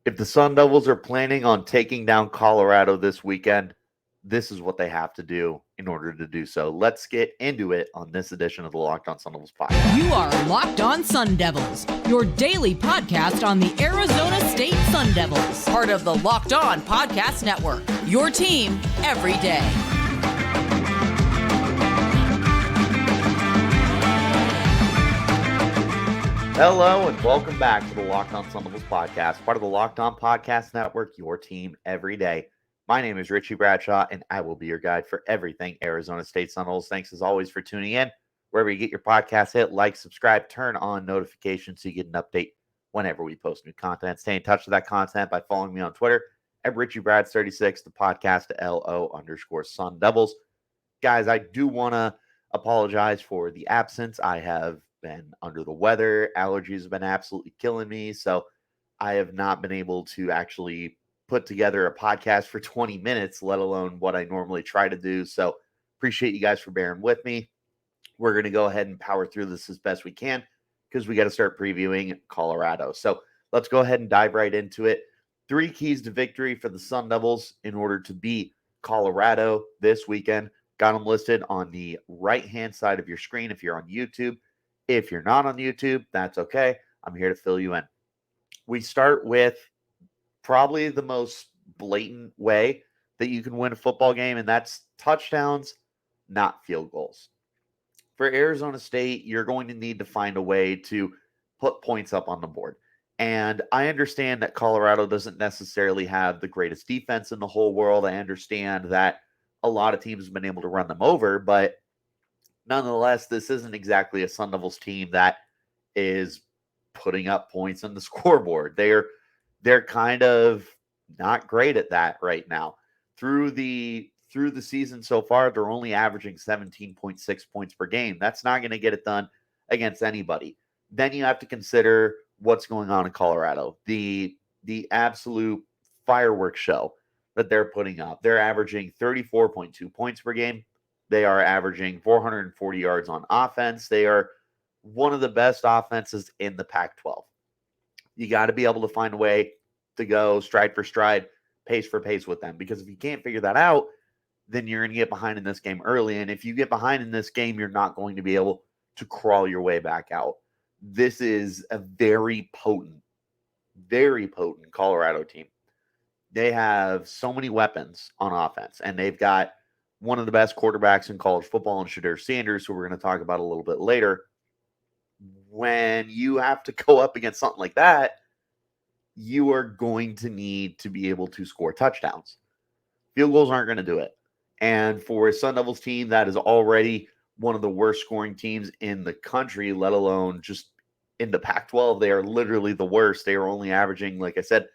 If the Sun Devils are planning on taking down Colorado this weekend, this is what they have to do in order to do so. Let's get into it on this edition of the Locked On Sun Devils podcast. You are Locked On Sun Devils, your daily podcast on the Arizona State Sun Devils, part of the Locked On Podcast Network, your team every day. Hello and welcome back to the Locked On Sun Devils podcast, part of the Locked On Podcast Network, your team every day. My name is Richie Bradshaw, and I will be your guide for everything Arizona State Sun Devils. Thanks as always for tuning in. Wherever you get your podcast, hit like, subscribe, turn on notifications so you get an update whenever we post new content. Stay in touch with that content by following me on Twitter at RichieBrads36, the podcast LO_Sun Devils. Guys, I do want to apologize for the absence. I have been under the weather. Allergies have been absolutely killing me. So I have not been able to actually put together a podcast for 20 minutes, let alone what I normally try to do. So appreciate you guys for bearing with me. We're going to go ahead and power through this as best we can because we got to start previewing Colorado. So let's go ahead and dive right into it. 3 keys to victory for the Sun Devils in order to beat Colorado this weekend. Got them listed on the right-hand side of your screen if you're on YouTube. If you're not on YouTube, that's okay. I'm here to fill you in. We start with probably the most blatant way that you can win a football game, and that's touchdowns, not field goals. For Arizona State, you're going to need to find a way to put points up on the board. And I understand that Colorado doesn't necessarily have the greatest defense in the whole world. I understand that a lot of teams have been able to run them over, but nonetheless, this isn't exactly a Sun Devils team that is putting up points on the scoreboard. They're kind of not great at that right now. Through the season so far, they're only averaging 17.6 points per game. That's not going to get it done against anybody. Then you have to consider what's going on in Colorado. The absolute fireworks show that they're putting up. They're averaging 34.2 points per game. They are averaging 440 yards on offense. They are one of the best offenses in the Pac-12. You got to be able to find a way to go stride for stride, pace for pace with them. Because if you can't figure that out, then you're going to get behind in this game early. And if you get behind in this game, you're not going to be able to crawl your way back out. This is a very potent Colorado team. They have so many weapons on offense, and they've got one of the best quarterbacks in college football in Shedeur Sanders, who we're going to talk about a little bit later. When you have to go up against something like that, you are going to need to be able to score touchdowns. Field goals aren't going to do it. And for a Sun Devils team that is already one of the worst scoring teams in the country, let alone just in the Pac-12, they are literally the worst. They are only averaging, like I said,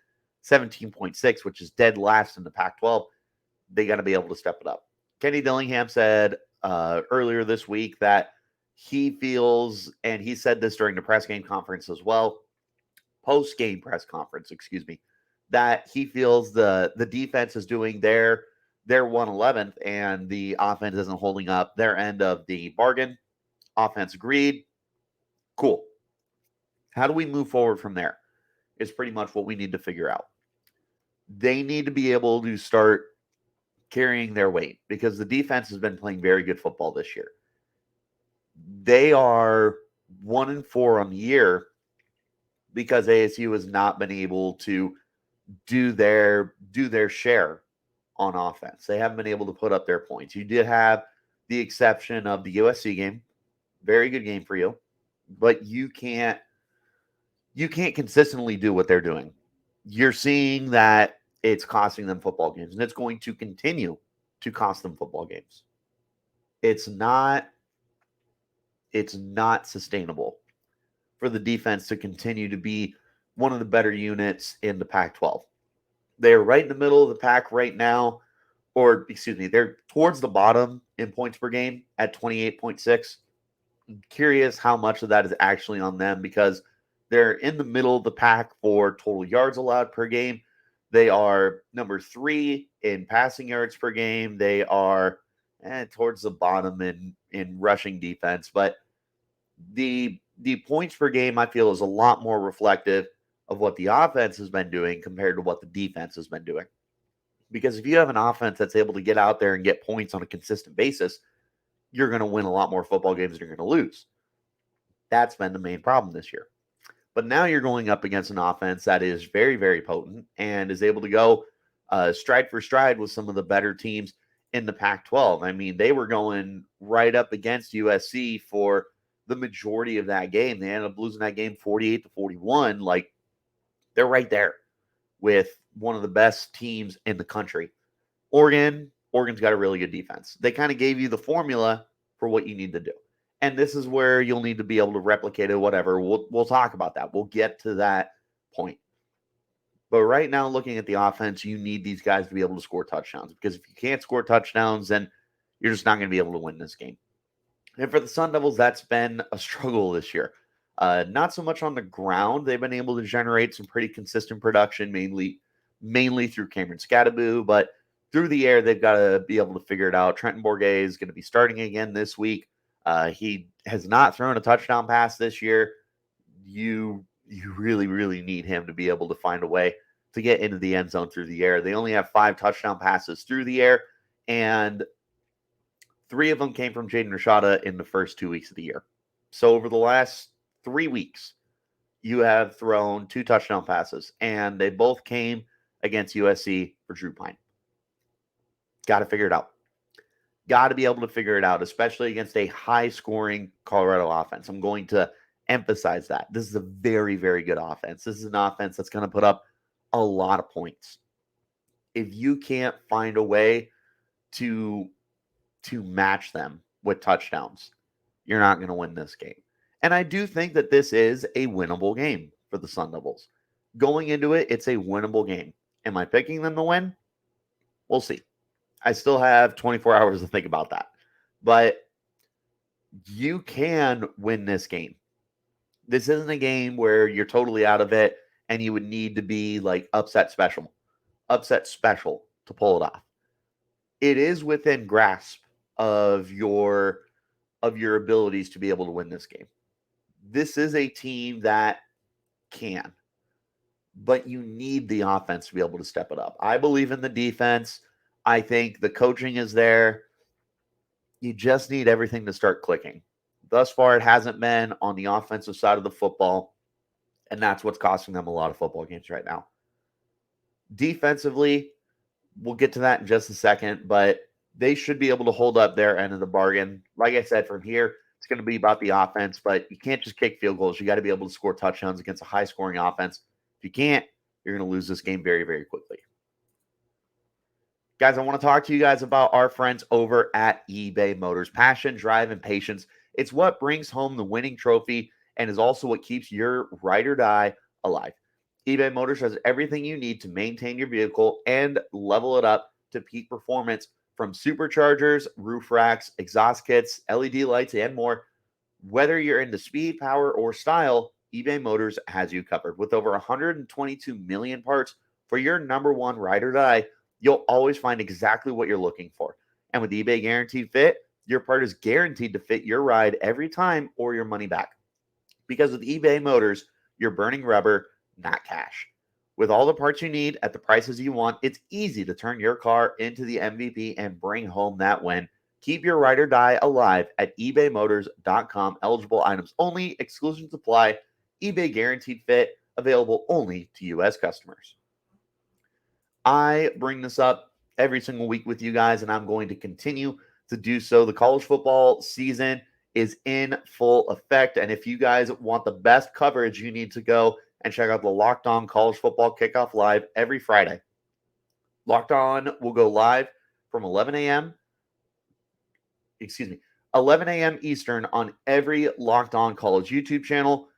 17.6, which is dead last in the Pac-12. They got to be able to step it up. Kenny Dillingham said earlier this week that he feels, and he said this during the post-game press conference, that he feels the defense is doing their 111th and the offense isn't holding up their end of the bargain. Offense agreed. Cool. How do we move forward from there? Is pretty much what we need to figure out. They need to be able to start carrying their weight because the defense has been playing very good football this year. They are 1-4 on the year because ASU has not been able to do their share on offense. They haven't been able to put up their points. You did have the exception of the USC game. Very good game for you, but you can't consistently do what they're doing. You're seeing that it's costing them football games, and it's going to continue to cost them football games. It's not sustainable for the defense to continue to be one of the better units in the Pac-12. They're right in the middle of the pack right now, they're towards the bottom in points per game at 28.6. I'm curious how much of that is actually on them because they're in the middle of the pack for total yards allowed per game. They are number 3 in passing yards per game. They are towards the bottom in rushing defense. But the points per game, I feel, is a lot more reflective of what the offense has been doing compared to what the defense has been doing. Because if you have an offense that's able to get out there and get points on a consistent basis, you're going to win a lot more football games than you're going to lose. That's been the main problem this year. But now you're going up against an offense that is very, very potent and is able to go stride for stride with some of the better teams in the Pac-12. I mean, they were going right up against USC for the majority of that game. They ended up losing that game 48-41. Like, they're right there with one of the best teams in the country. Oregon's got a really good defense. They kind of gave you the formula for what you need to do. And this is where you'll need to be able to replicate it, whatever. We'll talk about that. We'll get to that point. But right now, looking at the offense, you need these guys to be able to score touchdowns. Because if you can't score touchdowns, then you're just not going to be able to win this game. And for the Sun Devils, that's been a struggle this year. Not so much on the ground. They've been able to generate some pretty consistent production, mainly through Cameron Scattaboo. But through the air, they've got to be able to figure it out. Trenton Bourget is going to be starting again this week. He has not thrown a touchdown pass this year. You really, really need him to be able to find a way to get into the end zone through the air. They only have 5 touchdown passes through the air, and 3 of them came from Jaden Rashada in the first 2 weeks of the year. So over the last 3 weeks, you have thrown 2 touchdown passes, and they both came against USC for Drew Pine. Got to figure it out. Got to be able to figure it out, especially against a high-scoring Colorado offense. I'm going to emphasize that. This is a very, very good offense. This is an offense that's going to put up a lot of points. If you can't find a way to match them with touchdowns, you're not going to win this game. And I do think that this is a winnable game for the Sun Devils. Going into it, it's a winnable game. Am I picking them to win? We'll see. I still have 24 hours to think about that. But you can win this game. This isn't a game where you're totally out of it and you would need to be like upset special to pull it off. It is within grasp of your abilities to be able to win this game. This is a team that can, but you need the offense to be able to step it up. I believe in the defense. I think the coaching is there. You just need everything to start clicking. Thus far, it hasn't been on the offensive side of the football, and that's what's costing them a lot of football games right now. Defensively, we'll get to that in just a second, but they should be able to hold up their end of the bargain. Like I said, from here, it's going to be about the offense, but you can't just kick field goals. You got to be able to score touchdowns against a high-scoring offense. If you can't, you're going to lose this game very, very quickly. Guys, I want to talk to you guys about our friends over at eBay Motors. Passion, drive, and patience. It's what brings home the winning trophy and is also what keeps your ride or die alive. eBay Motors has everything you need to maintain your vehicle and level it up to peak performance, from superchargers, roof racks, exhaust kits, LED lights, and more. Whether you're into speed, power, or style, eBay Motors has you covered. With over 122 million parts for your number one ride or die, you'll always find exactly what you're looking for. And with eBay Guaranteed Fit, your part is guaranteed to fit your ride every time or your money back. Because with eBay Motors, you're burning rubber, not cash. With all the parts you need at the prices you want, it's easy to turn your car into the MVP and bring home that win. Keep your ride or die alive at ebaymotors.com. Eligible items only. Exclusions apply. eBay Guaranteed Fit. Available only to U.S. customers. I bring this up every single week with you guys, and I'm going to continue to do so. The college football season is in full effect, and if you guys want the best coverage, you need to go and check out the Locked On College Football Kickoff Live every Friday. Locked On will go live from 11 a.m. Eastern on every Locked On College YouTube channel.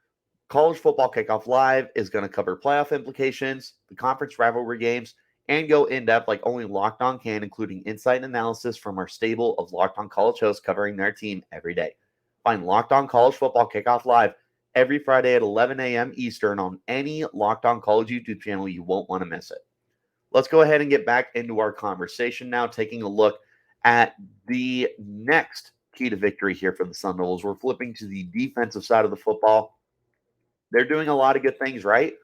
College Football Kickoff Live is going to cover playoff implications, the conference rivalry games, and go in-depth like only Locked On can, including insight and analysis from our stable of Locked On College hosts covering their team every day. Find Locked On College Football Kickoff Live every Friday at 11 a.m. Eastern on any Locked On College YouTube channel. You won't want to miss it. Let's go ahead and get back into our conversation now, taking a look at the next key to victory here for the Sun Devils. We're flipping to the defensive side of the football. They're doing a lot of good things right,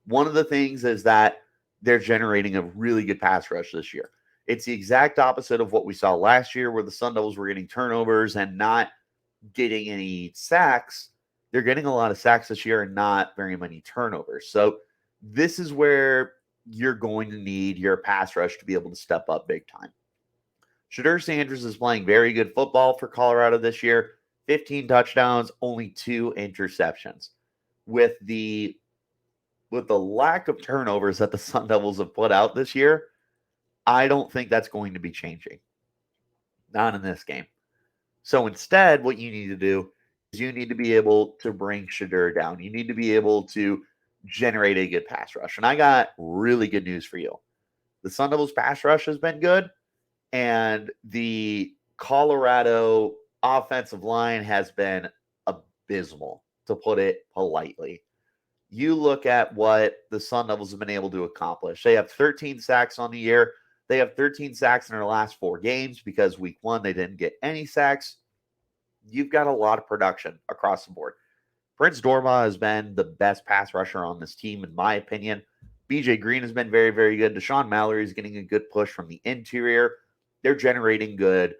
One of the things is that they're generating a really good pass rush this year. It's the exact opposite of what we saw last year, where the Sun Devils were getting turnovers and not getting any sacks. They're getting a lot of sacks this year and not very many turnovers. So this is where you're going to need your pass rush to be able to step up big time. Shedeur Sanders is playing very good football for Colorado this year. 15 touchdowns, only 2 interceptions. With the lack of turnovers that the Sun Devils have put out this year, I don't think that's going to be changing. Not in this game. So instead, what you need to do is you need to be able to bring Shedeur down. You need to be able to generate a good pass rush. And I got really good news for you. The Sun Devils pass rush has been good, and the Colorado offensive line has been abysmal, to put it politely. You look at what the Sun Devils have been able to accomplish. They have 13 sacks on the year. They have 13 sacks in their last 4 games because week 1 they didn't get any sacks. You've got a lot of production across the board. Prince Dorma has been the best pass rusher on this team, in my opinion. BJ Green has been very, very good. Deshaun Mallory is getting a good push from the interior. They're generating good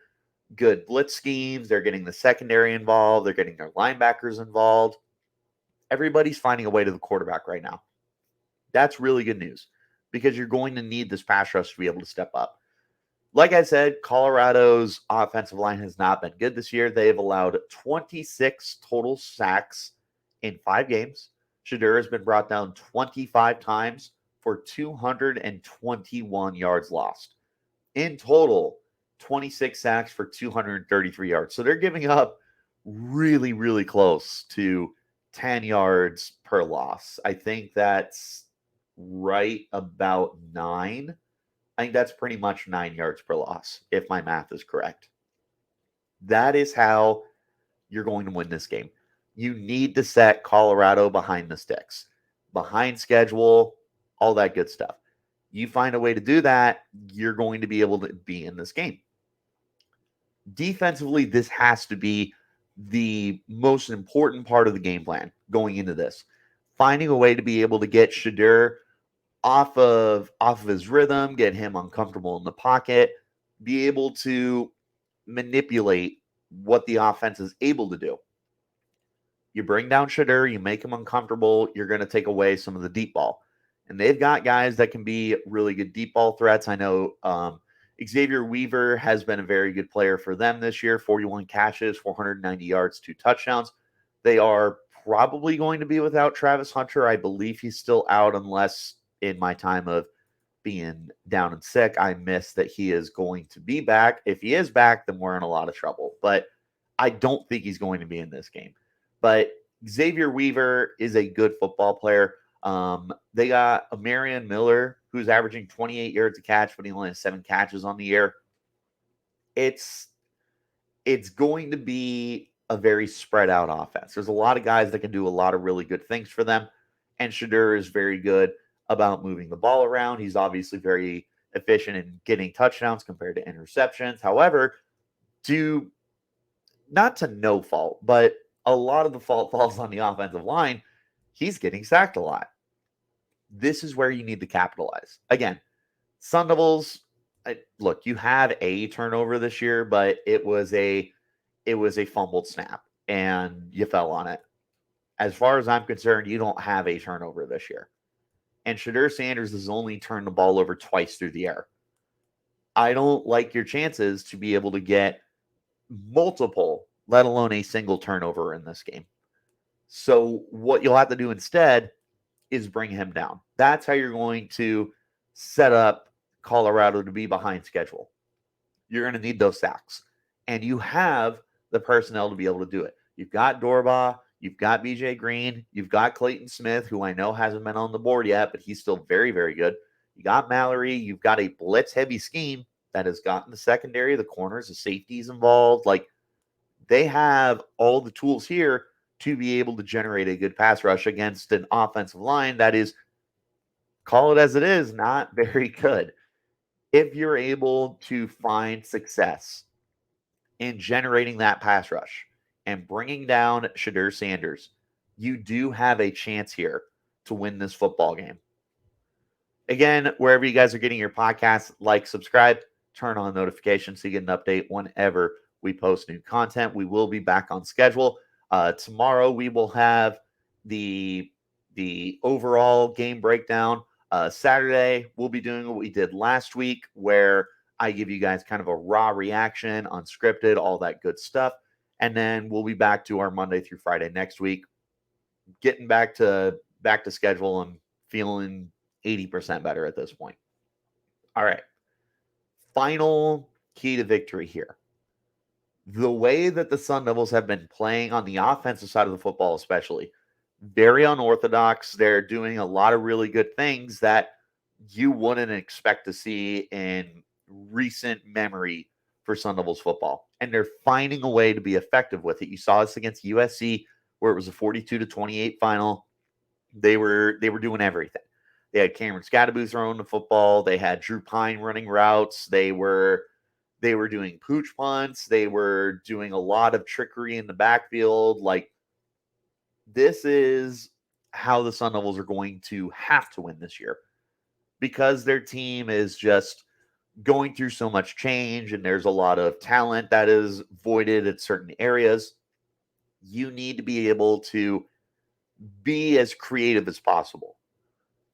blitz schemes. They're getting the secondary involved. They're getting their linebackers involved. Everybody's finding a way to the quarterback right now. That's really good news because you're going to need this pass rush to be able to step up. Like I said, Colorado's offensive line has not been good this year. They have allowed 26 total sacks in 5 games. Shedeur has been brought down 25 times for 221 yards lost. In total, 26 sacks for 233 yards. So they're giving up really, really close to 10 yards per loss. I think that's right about 9. I think that's pretty much 9 yards per loss, if my math is correct. That is how you're going to win this game. You need to set Colorado behind the sticks, behind schedule, all that good stuff. You find a way to do that, you're going to be able to be in this game. Defensively, this has to be the most important part of the game plan going into this. Finding a way to be able to get Shedeur off of his rhythm, get him uncomfortable in the pocket, be able to manipulate what the offense is able to do. You bring down Shedeur, you make him uncomfortable, you're going to take away some of the deep ball. And they've got guys that can be really good deep ball threats. I know Xavier Weaver has been a very good player for them this year. 41 catches, 490 yards, 2 touchdowns. They are probably going to be without Travis Hunter. I believe he's still out unless in my time of being down and sick, I missed that he is going to be back. If he is back, then we're in a lot of trouble. But I don't think he's going to be in this game. But Xavier Weaver is a good football player. They got Amarian Miller, who's averaging 28 yards a catch, but he only has 7 catches on the year. It's going to be a very spread out offense. There's a lot of guys that can do a lot of really good things for them. And Shedeur is very good about moving the ball around. He's obviously very efficient in getting touchdowns compared to interceptions. However, not to no fault, but a lot of the fault falls on the offensive line. He's getting sacked a lot. This is where you need to capitalize. Again, Sun Devils, look, you had a turnover this year, but it was a fumbled snap, and you fell on it. As far as I'm concerned, you don't have a turnover this year. And Shedeur Sanders has only turned the ball over twice through the air. I don't like your chances to be able to get multiple, let alone a single turnover in this game. So what you'll have to do instead is bring him down. That's how you're going to set up Colorado to be behind schedule. You're going to need those sacks. And you have the personnel to be able to do it. You've got Dorbaugh, you've got BJ Green, you've got Clayton Smith, who I know hasn't been on the board yet, but he's still very, very good. You got Mallory, you've got a blitz-heavy scheme that has gotten the secondary, the corners, the safeties involved. Like, they have all the tools here to be able to generate a good pass rush against an offensive line that is, call it as it is, not very good. If you're able to find success in generating that pass rush and bringing down Shedeur Sanders, you do have a chance here to win this football game. Again, wherever you guys are getting your podcasts, like, subscribe, turn on notifications so you get an update whenever we post new content. We will be back on schedule. Tomorrow we will have the overall game breakdown. Saturday we'll be doing what we did last week, where I give you guys kind of a raw reaction, unscripted, all that good stuff. And then we'll be back to our Monday through Friday next week, getting back to schedule and feeling 80% better at this point. All right. Final key to victory here. The way that the Sun Devils have been playing on the offensive side of the football, especially, very unorthodox. They're doing a lot of really good things that you wouldn't expect to see in recent memory for Sun Devils football. And they're finding a way to be effective with it. You saw this against USC, where it was a 42-28 final. They were doing everything. They had Cameron Scadaboo throwing the football. They had Drew Pine running routes. They were doing pooch punts. They were doing a lot of trickery in the backfield. Like, this is how the Sun Devils are going to have to win this year, because their team is just going through so much change and there's a lot of talent that is voided at certain areas. You need to be able to be as creative as possible.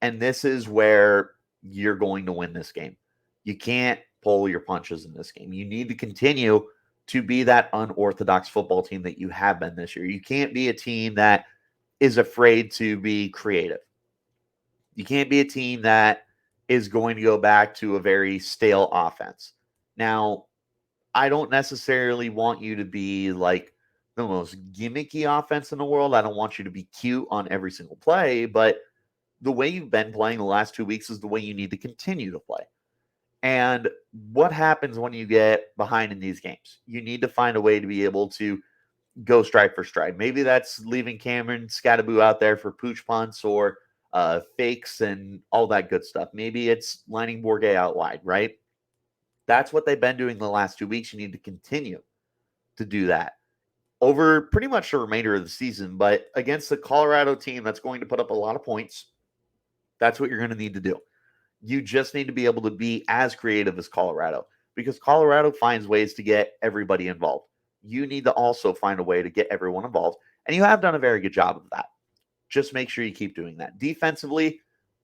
And this is where you're going to win this game. You can't pull your punches in this game. You need to continue to be that unorthodox football team that you have been this year. You can't be a team that is afraid to be creative. You can't be a team that is going to go back to a very stale offense. Now, I don't necessarily want you to be like the most gimmicky offense in the world. I don't want you to be cute on every single play, but the way you've been playing the last 2 weeks is the way you need to continue to play. And what happens when you get behind in these games? You need to find a way to be able to go stride for stride. Maybe that's leaving Cameron Scadaboo out there for pooch punts or fakes and all that good stuff. Maybe it's lining Bourget out wide, right? That's what they've been doing the last 2 weeks. You need to continue to do that over pretty much the remainder of the season. But against the Colorado team that's going to put up a lot of points, that's what you're going to need to do. You just need to be able to be as creative as Colorado, because Colorado finds ways to get everybody involved. You need to also find a way to get everyone involved, and you have done a very good job of that. Just make sure you keep doing that. Defensively,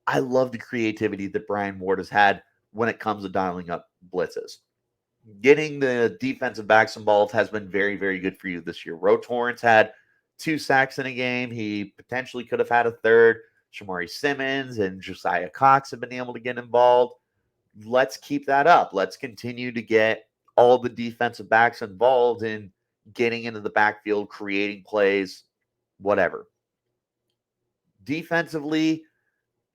I love the creativity that Brian Ward has had when it comes to dialing up blitzes. Getting the defensive backs involved has been very, very good for you this year. Ro Torrance had 2 sacks in a game. He potentially could have had a third. Shamari Simmons and Josiah Cox have been able to get involved. Let's keep that up. Let's continue to get all the defensive backs involved in getting into the backfield, creating plays, whatever. Defensively,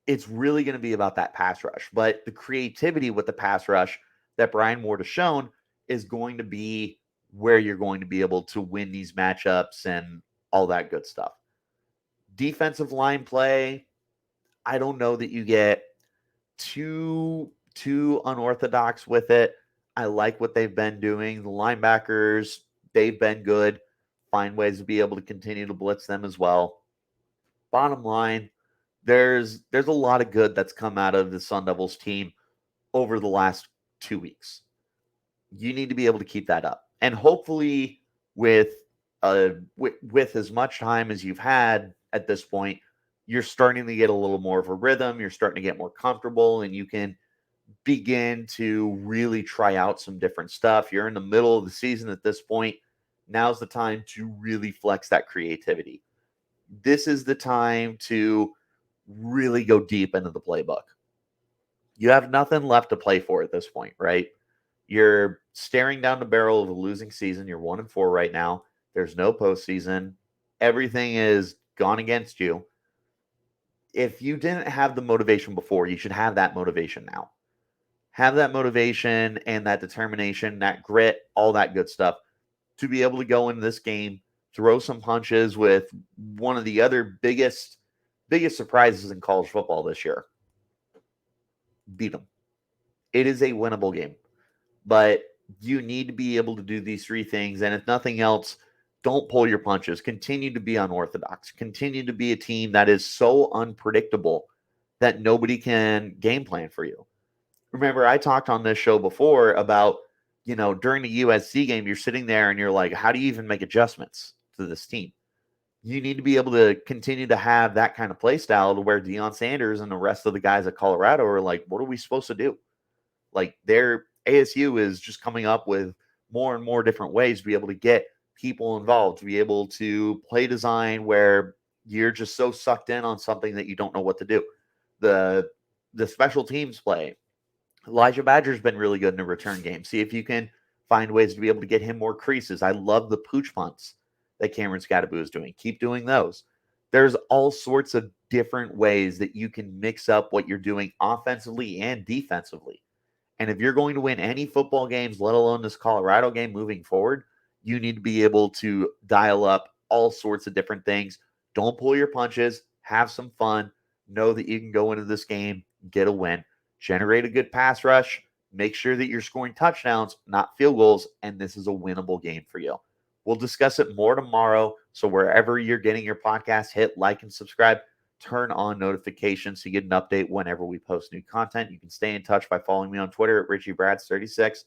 it's really going to be about that pass rush. But the creativity with the pass rush that Brian Ward has shown is going to be where you're going to be able to win these matchups and all that good stuff. Defensive line play, I don't know that you get too unorthodox with it. I like what they've been doing. The linebackers, they've been good. Find ways to be able to continue to blitz them as well. Bottom line, there's a lot of good that's come out of the Sun Devils team over the last 2 weeks. You need to be able to keep that up. And hopefully with as much time as you've had at this point, you're starting to get a little more of a rhythm. You're starting to get more comfortable, and you can begin to really try out some different stuff. You're in the middle of the season at this point. Now's the time to really flex that creativity. This is the time to really go deep into the playbook. You have nothing left to play for at this point, right? You're staring down the barrel of a losing season. You're 1-4 right now. There's no postseason. Everything is gone against you. If you didn't have the motivation before, you should have that motivation now. Have that motivation and that determination, that grit, all that good stuff to be able to go into this game, throw some punches with one of the other biggest surprises in college football this year. Beat them. It is a winnable game, but you need to be able to do these 3 things. And if nothing else, don't pull your punches. Continue to be unorthodox. Continue to be a team that is so unpredictable that nobody can game plan for you. Remember, I talked on this show before about, during the USC game, you're sitting there and you're like, how do you even make adjustments to this team? You need to be able to continue to have that kind of play style to where Deion Sanders and the rest of the guys at Colorado are like, what are we supposed to do? Like, their ASU is just coming up with more and more different ways to be able to get people involved, to be able to play design where you're just so sucked in on something that you don't know what to do. The special teams play. Elijah Badger's been really good in the return game. See if you can find ways to be able to get him more creases. I love the pooch punts that Cameron Scattaboo is doing. Keep doing those. There's all sorts of different ways that you can mix up what you're doing offensively and defensively. And if you're going to win any football games, let alone this Colorado game moving forward, you need to be able to dial up all sorts of different things. Don't pull your punches. Have some fun. Know that you can go into this game, get a win, generate a good pass rush, make sure that you're scoring touchdowns, not field goals, and this is a winnable game for you. We'll discuss it more tomorrow. So wherever you're getting your podcast, hit like and subscribe. Turn on notifications so you get an update whenever we post new content. You can stay in touch by following me on Twitter at RichieBrads36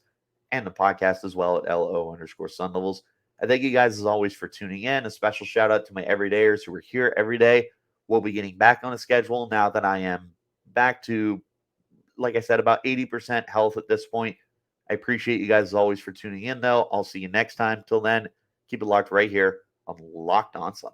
and the podcast as well at LO_Sun Devils. I thank you guys as always for tuning in. A special shout out to my everydayers who are here every day. We'll be getting back on a schedule now that I am back to, like I said, about 80% health at this point. I appreciate you guys as always for tuning in, though. I'll see you next time. Till then, keep it locked right here on Locked On Sun.